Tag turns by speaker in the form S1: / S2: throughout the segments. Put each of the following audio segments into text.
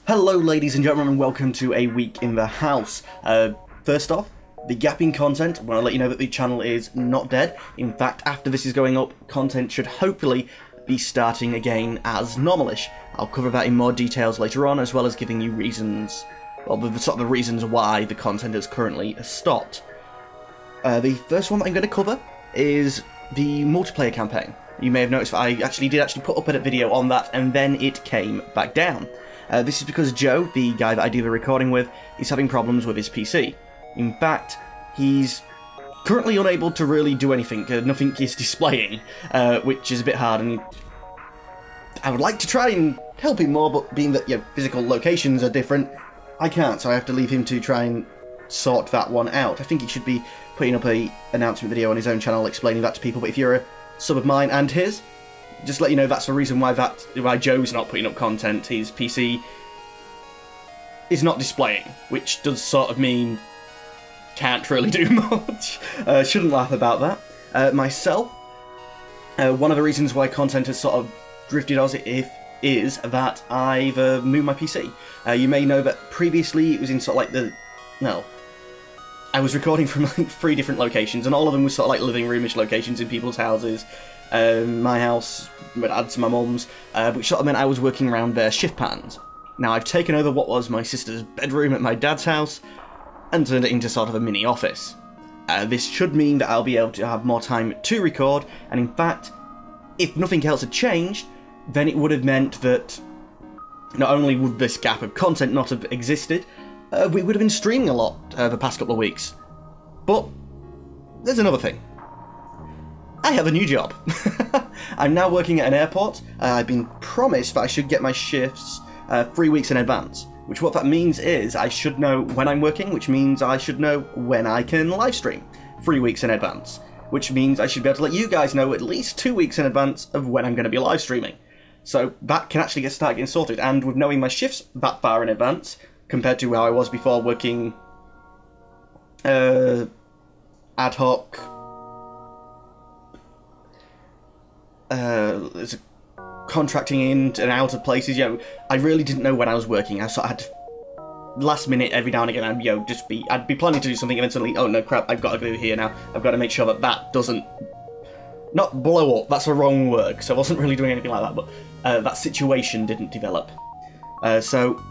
S1: Hello ladies and gentlemen and welcome to a week in the house. First off, the gapping content, I want to let you know that the channel is not dead. In fact, after this is going up, content should hopefully be starting again as normalish. I'll cover that in more details later on, as well as giving you reasons, well, the sort of the reasons why the content has currently stopped. The first one that I'm going to cover is the multiplayer campaign. You may have noticed that I did put up a video on that, and then it came back down. This is because Joe, the guy that I do the recording with, is having problems with his PC. In fact, he's currently unable to really do anything. Nothing is displaying, which is a bit hard, and I would like to try and help him more, but being that physical locations are different, I can't, so I have to leave him to try and sort that one out. I think he should be putting up an announcement video on his own channel explaining that to people, but if you're a sub of mine and his, just let you know that's the reason why Joe's not putting up content. His PC is not displaying, which does sort of mean can't really do much. Shouldn't laugh about that. Myself, one of the reasons why content has sort of drifted as it is that I've moved my PC. You may know that previously it was in sort of like I was recording from like 3 different locations, and all of them were sort of like living roomish locations in people's houses. My house, my dad's, my mum's, which sort of meant I was working around their shift patterns. Now I've taken over what was my sister's bedroom at my dad's house and turned it into sort of a mini office. This should mean that I'll be able to have more time to record, and in fact, if nothing else had changed, then it would have meant that not only would this gap of content not have existed, we would have been streaming a lot the past couple of weeks. But there's another thing. I have a new job. I'm now working at an airport. I've been promised that I should get my shifts 3 weeks in advance, which what that means is I should know when I'm working, which means I should know when I can live stream 3 weeks in advance, which means I should be able to let you guys know at least 2 weeks in advance of when I'm going to be live streaming. So that can actually start getting sorted, and with knowing my shifts that far in advance, compared to how I was before working ad hoc, contracting in and out of places, I really didn't know when I was working. I sort of had to, last minute, every now and again, I'd be planning to do something, and then suddenly, oh no crap, I've got to go here now. I've got to make sure that doesn't, not blow up, that's the wrong word, because I wasn't really doing anything like that, but that situation didn't develop. So,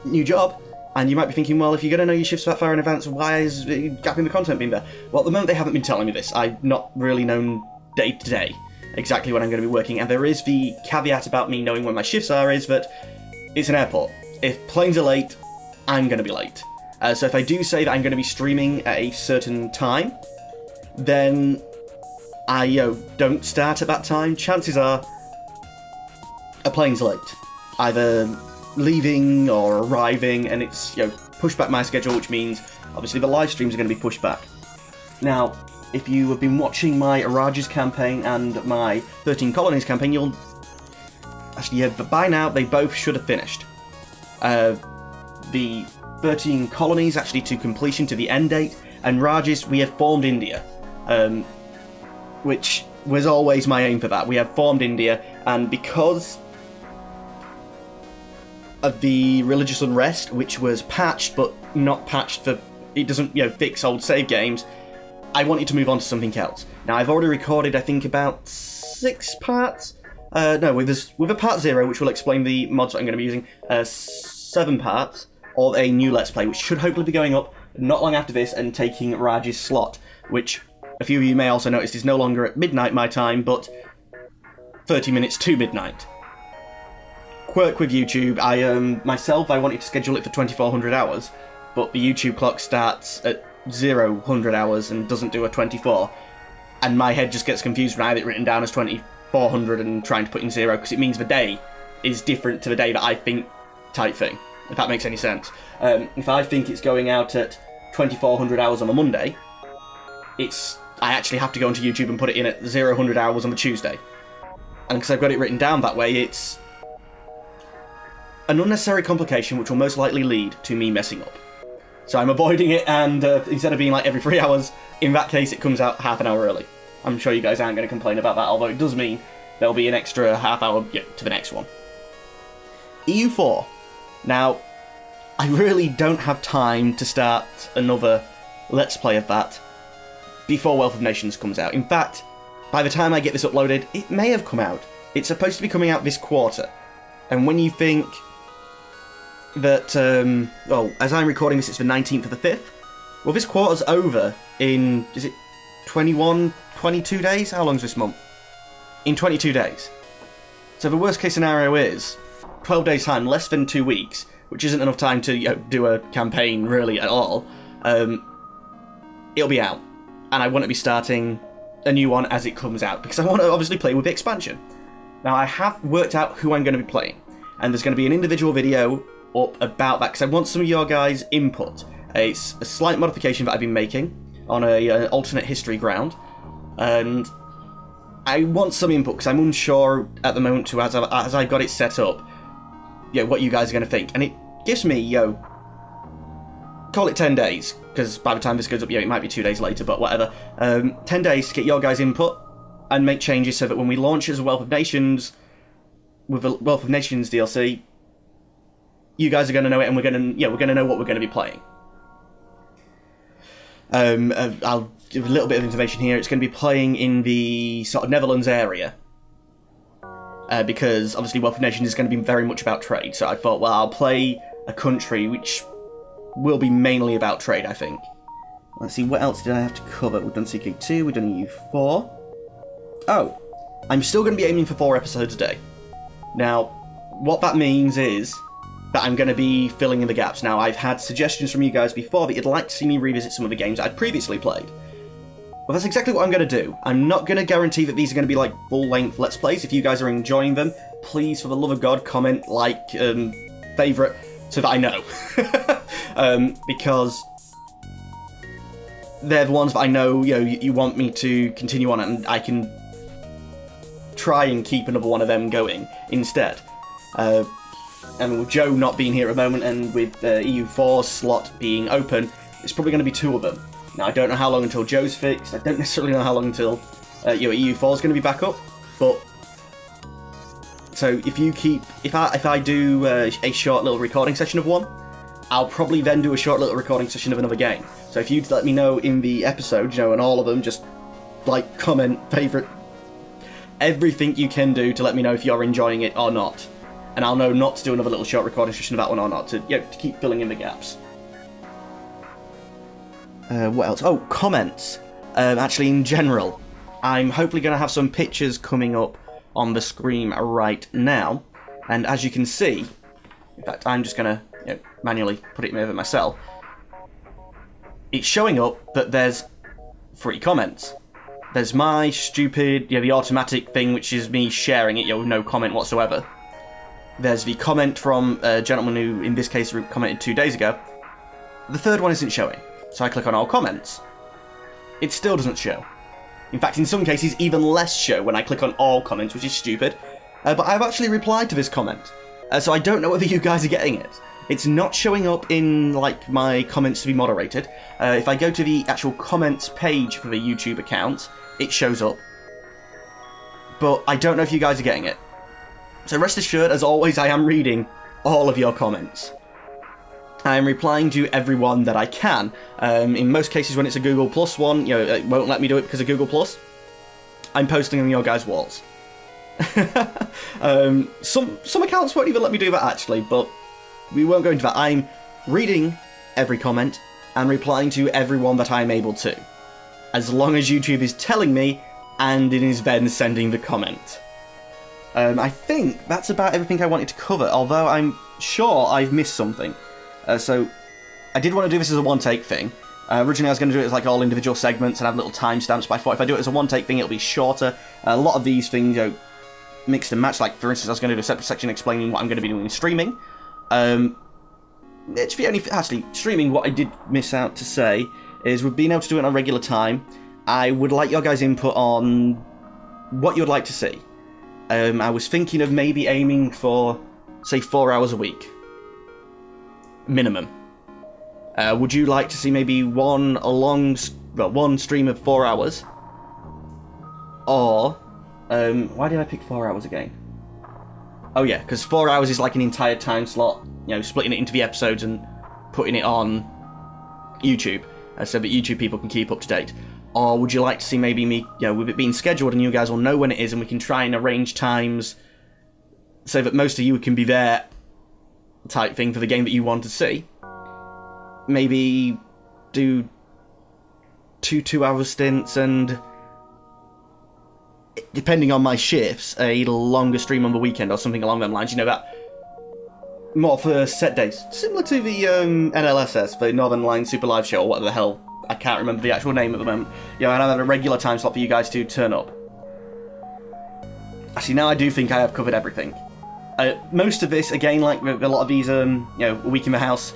S1: new job, and you might be thinking, well, if you're going to know your shifts that far in advance, why is gapping the content being there? Well, at the moment they haven't been telling me this. I've not really known day to day exactly when I'm going to be working, and there is the caveat about me knowing when my shifts are, is that it's an airport. If planes are late, I'm going to be late. So if I do say that I'm going to be streaming at a certain time, then I don't start at that time, chances are a plane's late. Either leaving or arriving, and it's pushed back my schedule, which means obviously the live streams are going to be pushed back. Now, if you have been watching my Arages campaign and my 13 Colonies campaign, you'll actually, by now they both should have finished. The 13 Colonies actually to completion, to the end date, and Rages, we have formed India, which was always my aim for that. We have formed India, and because of the religious unrest, which was patched but not patched for, it doesn't fix old save games, I wanted to move on to something else. Now I've already recorded I think about 6 parts, with a part 0, which will explain the mods that I'm going to be using, 7 parts of a new Let's Play, which should hopefully be going up not long after this and taking Raj's slot, which a few of you may also notice is no longer at midnight my time, but 30 minutes to midnight. Quirk with YouTube, I wanted to schedule it for 2400 hours, but the YouTube clock starts at 100 hours and doesn't do a 24, and my head just gets confused when I have it written down as 2400 and trying to put in 0, because it means the day is different to the day that I think type thing, if that makes any sense. If I think it's going out at 2400 hours on a Monday, I actually have to go onto YouTube and put it in at 100 hours on the Tuesday, and because I've got it written down that way, it's an unnecessary complication which will most likely lead to me messing up. So I'm avoiding it, and instead of being like every 3 hours, in that case it comes out half an hour early. I'm sure you guys aren't going to complain about that, although it does mean there'll be an extra half hour to the next one. EU4 Now, I really don't have time to start another Let's Play of that before Wealth of Nations comes out. In fact, by the time I get this uploaded, it may have come out. It's supposed to be coming out this quarter. And when you think that, well, as I'm recording this, it's the 19th of the 5th. Well, this quarter's over in, is it 21, 22 days? How long's this month? In 22 days. So the worst case scenario is 12 days time, less than 2 weeks, which isn't enough time to do a campaign really at all. It'll be out, and I want to be starting a new one as it comes out because I want to obviously play with the expansion. Now I have worked out who I'm going to be playing, and there's going to be an individual video up about that because I want some of your guys' input. It's a slight modification that I've been making on an alternate history ground, and I want some input because I'm unsure at the moment to as I've got it set up, what you guys are going to think, and it gives me, call it 10 days, because by the time this goes up, it might be 2 days later, but whatever. 10 days to get your guys' input and make changes so that when we launch as a Wealth of Nations, with the Wealth of Nations DLC, you guys are going to know it, and we're going to know what we're going to be playing. I'll give a little bit of information here. It's going to be playing in the sort of Netherlands area. Because obviously Wealth of Nations is going to be very much about trade, so I thought, well, I'll play a country which will be mainly about trade, I think. Let's see, what else did I have to cover? We've done CK2, we've done EU4. Oh, I'm still going to be aiming for 4 episodes a day. Now, what that means is that I'm going to be filling in the gaps. Now, I've had suggestions from you guys before that you'd like to see me revisit some of the games I'd previously played. Well, that's exactly what I'm going to do. I'm not going to guarantee that these are going to be like full-length Let's Plays. If you guys are enjoying them, please, for the love of God, comment, like, favourite, so that I know. Because they're the ones that I know, you want me to continue on, and I can try and keep another one of them going instead. And with Joe not being here at the moment, and with EU4 slot being open, it's probably going to be 2 of them. Now, I don't know how long until Joe's fixed. I don't necessarily know how long until EU4 is going to be back up. But so if I do a short little recording session of one, I'll probably then do a short little recording session of another game. So if you'd let me know in the episode, and all of them, just like, comment, favourite, everything you can do to let me know if you're enjoying it or not. And I'll know not to do another little short recording session of that one or not, to keep filling in the gaps. What else? Oh, comments. Actually, in general, I'm hopefully going to have some pictures coming up on the screen right now. And as you can see, in fact, I'm just going to manually put it over myself. It's showing up that there's 3 comments. There's my stupid, the automatic thing, which is me sharing it, with no comment whatsoever. There's the comment from a gentleman who, in this case, commented 2 days ago. The third one isn't showing. So I click on all comments. It still doesn't show. In fact, in some cases, even less show when I click on all comments, which is stupid. But I've actually replied to this comment. So I don't know whether you guys are getting it. It's not showing up in, my comments to be moderated. If I go to the actual comments page for the YouTube account, it shows up. But I don't know if you guys are getting it. So rest assured, as always, I am reading all of your comments. I am replying to everyone that I can. In most cases, when it's a Google Plus one, it won't let me do it because of Google Plus. I'm posting on your guys' walls. Some accounts won't even let me do that, actually, but we won't go into that. I'm reading every comment and replying to everyone that I'm able to, as long as YouTube is telling me and it is then sending the comment. I think that's about everything I wanted to cover, although I'm sure I've missed something. So, I did want to do this as a one-take thing. Originally I was going to do it as all individual segments and have little timestamps, but I thought if I do it as a one-take thing, it'll be shorter. A lot of these things, mixed and matched. Like, for instance, I was going to do a separate section explaining what I'm going to be doing in streaming. Actually, streaming, what I did miss out to say is we've been able to do it on a regular time. I would like your guys' input on what you'd like to see. I was thinking of maybe aiming for, say, 4 hours a week. Minimum. Would you like to see maybe one stream of 4 hours? Or, why did I pick 4 hours again? Oh yeah, because 4 hours is like an entire time slot splitting it into the episodes and putting it on YouTube, so that YouTube people can keep up to date? Or would you like to see maybe me, with it being scheduled and you guys will know when it is and we can try and arrange times so that most of you can be there type thing for the game that you want to see? Maybe do 2-hour stints and, depending on my shifts, a longer stream on the weekend or something along them lines, that more for set days. Similar to the NLSS, the Northern Line Super Live Show, or whatever the hell, I can't remember the actual name at the moment. And I have a regular time slot for you guys to turn up. Actually, now I do think I have covered everything. Most of this, again, like a lot of these, a week in the house,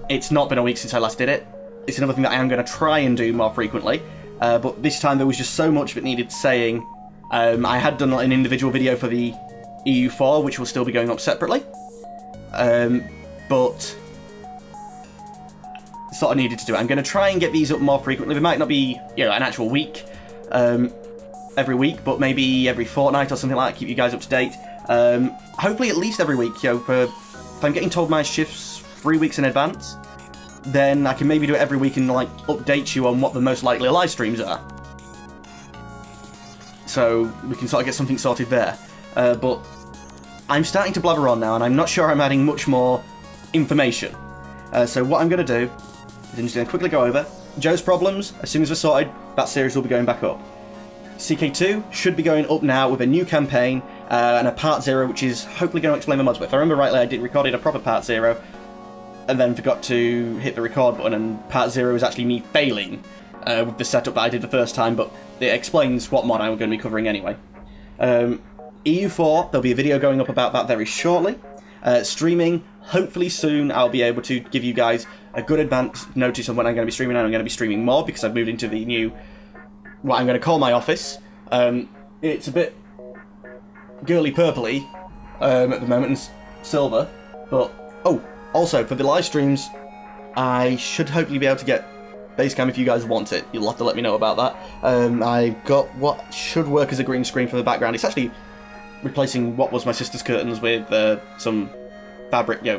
S1: it's not been a week since I last did it. It's another thing that I am going to try and do more frequently. But this time there was just so much that needed saying. I had done an individual video for the EU4, which will still be going up separately. But sort of needed to do it. I'm going to try and get these up more frequently. They might not be, an actual week, every week, but maybe every fortnight or something like that, keep you guys up to date. Hopefully at least every week, if I'm getting told my shifts 3 weeks in advance, then I can maybe do it every week and, update you on what the most likely live streams are. So we can sort of get something sorted there. But I'm starting to blabber on now, and I'm not sure I'm adding much more information. So what I'm going to do is I'm just going to quickly go over Joe's Problems. As soon as we're sorted, that series will be going back up. CK2 should be going up now with a new campaign and a Part 0, which is hopefully going to explain the mods. But if I remember rightly, I recorded a proper Part 0 and then forgot to hit the record button, and Part 0 is actually me failing with the setup that I did the first time, but it explains what mod I'm going to be covering anyway. EU4, there'll be a video going up about that very shortly. Streaming, hopefully soon I'll be able to give you guys a good advance notice on when I'm going to be streaming, and I'm going to be streaming more because I've moved into the new, what I'm going to call my office. It's a bit girly purpley at the moment, and silver, but, also, for the live streams, I should hopefully be able to get Basecam if you guys want it. You'll have to let me know about that. I've got what should work as a green screen for the background. It's actually replacing what was my sister's curtains with some fabric. I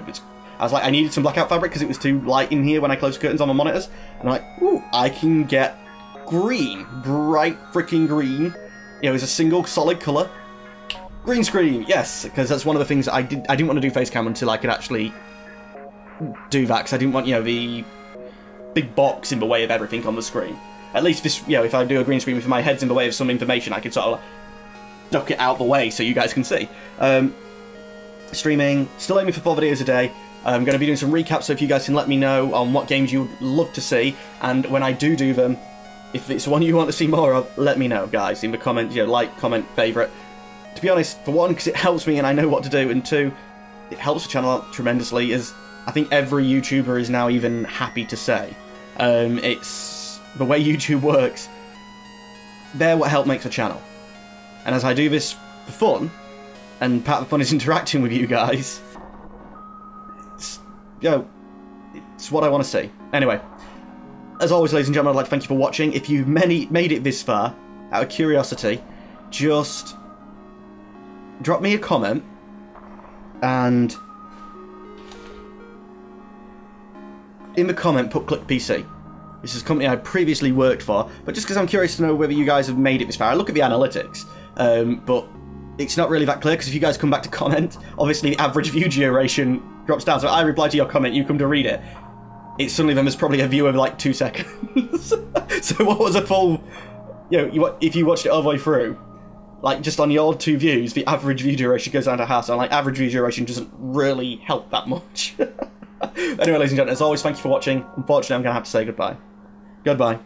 S1: was like, I needed some blackout fabric because it was too light in here when I closed curtains on my monitors. And I'm like, ooh, I can get green, bright freaking green. It's a single solid colour. Green screen, yes, because that's one of the things I didn't want to do Facecam until I could actually do that, because I didn't want, the big box in the way of everything on the screen. At least this, if I do a green screen with my head's in the way of some information, I could sort of duck it out the way so you guys can see. Streaming, still aiming for 4 videos a day. I'm going to be doing some recaps, so if you guys can let me know on what games you would love to see, and when I do them, if it's one you want to see more of, let me know, guys, in the comments, like, comment, favourite. To be honest, for one, because it helps me and I know what to do, and two, it helps the channel out tremendously, as I think every YouTuber is now even happy to say. It's the way YouTube works. They're what help makes a channel. And as I do this for fun, and part of the fun is interacting with you guys, it's what I want to see. Anyway, as always, ladies and gentlemen, I'd like to thank you for watching. If you've made it this far, out of curiosity, just drop me a comment, and in the comment put Click PC. This is a company I previously worked for, but just because I'm curious to know whether you guys have made it this far. I look at the analytics, but it's not really that clear, because if you guys come back to comment, obviously the average view duration drops down. So I reply to your comment, you come to read it. It's suddenly then there's probably a view of like 2 seconds. So what was a full, if you watched it all the way through, like just on your 2 views, the average view duration goes down to half. So like average view duration doesn't really help that much. Anyway, ladies and gentlemen, as always, thank you for watching. Unfortunately, I'm going to have to say goodbye. Goodbye.